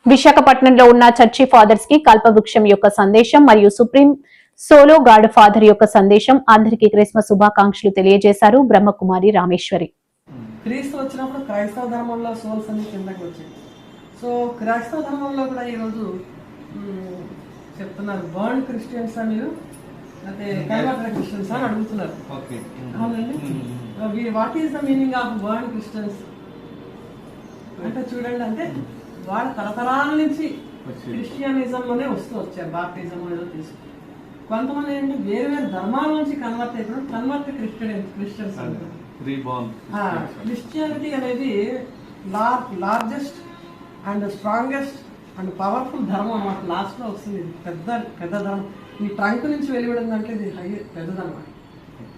విశాఖపట్నంలో ఉన్న church fathers కి కల్పవృక్షం యొక్క సందేశం మరియు సుప్రీం సోలో గాడ్ ఫాదర్ యొక్క సందేశం అందరికీ క్రిస్మస్ శుభాకాంక్షలు తెలియజేశారు బ్రహ్మకుమారి రామేశ్వరి. క్రీస్తు వచ్చినప్పుడు క్రైస్తవ ధర్మంలో సోల్స్ అన్ని కిందకి వచ్చాయి. సో క్రైస్తవ ధర్మంలో కూడా ఈరోజు చెప్తున్నారు బర్న్ క్రిస్టియన్స్ అని అంటే కన్వర్టెడ్ క్రిస్టియన్స్ అని అడుగుతున్నారు. అవునండి, what is the meaning of burn Christians అంటే చూడండి, అంటే వాళ్ళ తరతరాల నుంచి క్రిస్టియనిజంలోనే వస్తూ వచ్చారు. బాప్టిజం ఏదో తీసుకు కొంతమంది ఏంటి వేరు వేరు ధర్మాల నుంచి కన్వర్ట్ అయిపోయిన కన్వర్ట్ క్రిస్టియన్స్ అంటారు. క్రిస్టియానిటీ అనేది largest and strongest and powerful ధర్మం అన్నమాట. లాస్ట్ లో వస్తుంది పెద్ద పెద్ద ధర్మం. ఈ ట్రంక్ నుంచి వెలువడింది అంటే ఇది పెద్దదన్నమాట.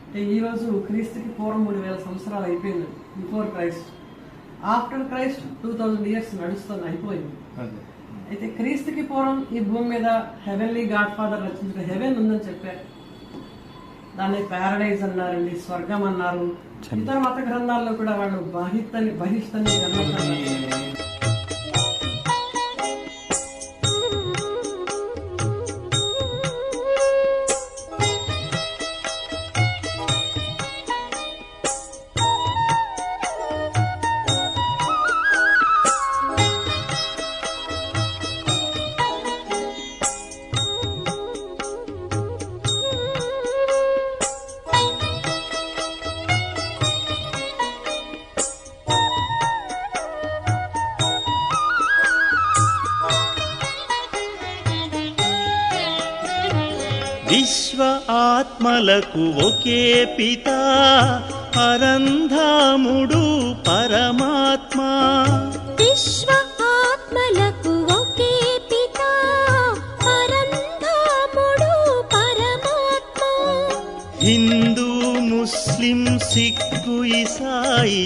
అంటే ఈరోజు క్రీస్తుకి పూర్వం 3000 సంవత్సరాలు అయిపోయింది. Before Christ, after Christ 2000 years నడుస్తుంది, అయిపోయింది. అయితే క్రీస్తుకి పూర్వం ఈ భూమి మీద హెవెన్లీ గాడ్ ఫాదర్ రచించిన హెవెన్ ఉందని చెప్పారు. దాన్ని ప్యారడైజ్ అన్నారండి, స్వర్గం అన్నారు. ఇతర మత గ్రంథాల్లో కూడా వాళ్ళు బహిష్టని విశ్వ ఆత్మలకు ఒకే పిత పరంధాముడు పరమాత్మ. విశ్వ ఆత్మలకు ఒకే పిత పరంధాముడు పరమాత్మ. హిందూ ముస్లిం సిక్కు ఇసాయి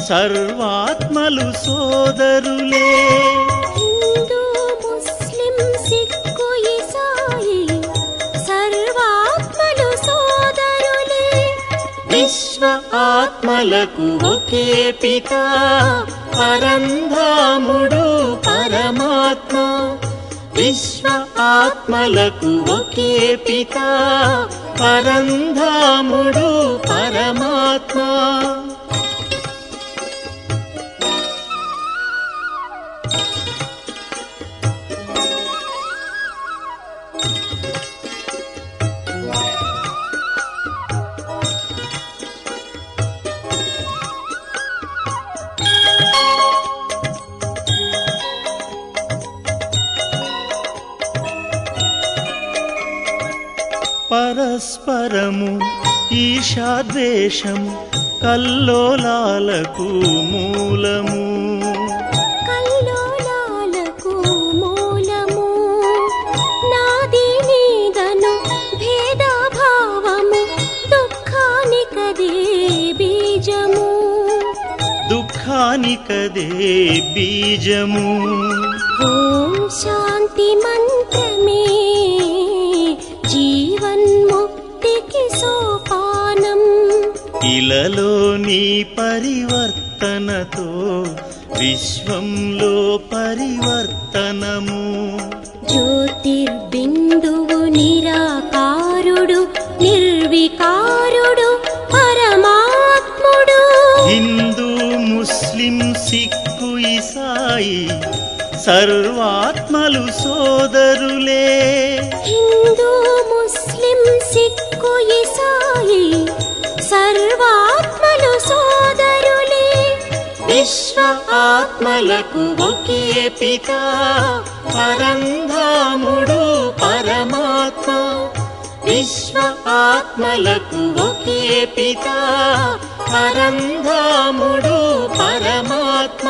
సర్వాత్మలు సోదరులే. విశ్వ ఆత్మలకు ఒకే పిత పరంధాముడు పరమాత్మ. విశ్వ ఆత్మలకు ఒకే పిత పరంధాముడు పరమాత్మ. పరస్పరము ఈర్ష్యాద్వేషము కల్లోలాలకు మూలము. కల్లోలాలకు మూలము నాది నీదను భేదభావము దుఃఖానికదే బీజము. దుఃఖానికదే బీజము. ఓం శాంతి మంత్రమే జీవన్ముక్తికి సోపానం. ఇలలోని పరివర్తనతో విశ్వంలో పరివర్తనము. జ్యోతిర్బిందువు నిరాకారుడు నిర్వికారుడు పరమాత్ముడు. హిందూ ముస్లిం సిక్కు ఇసాయి సర్వాత్మలు సోదరులే. హిందూ ముస్లిం సిక్కు ఇసాయి సర్వాత్మలు సోదరులే. విశ్వ ఆత్మలకు ఒకే పిత పరంధాముడు పరమాత్మ. విశ్వ ఆత్మలకు ఒకే పిత పరంధాముడు పరమాత్మ.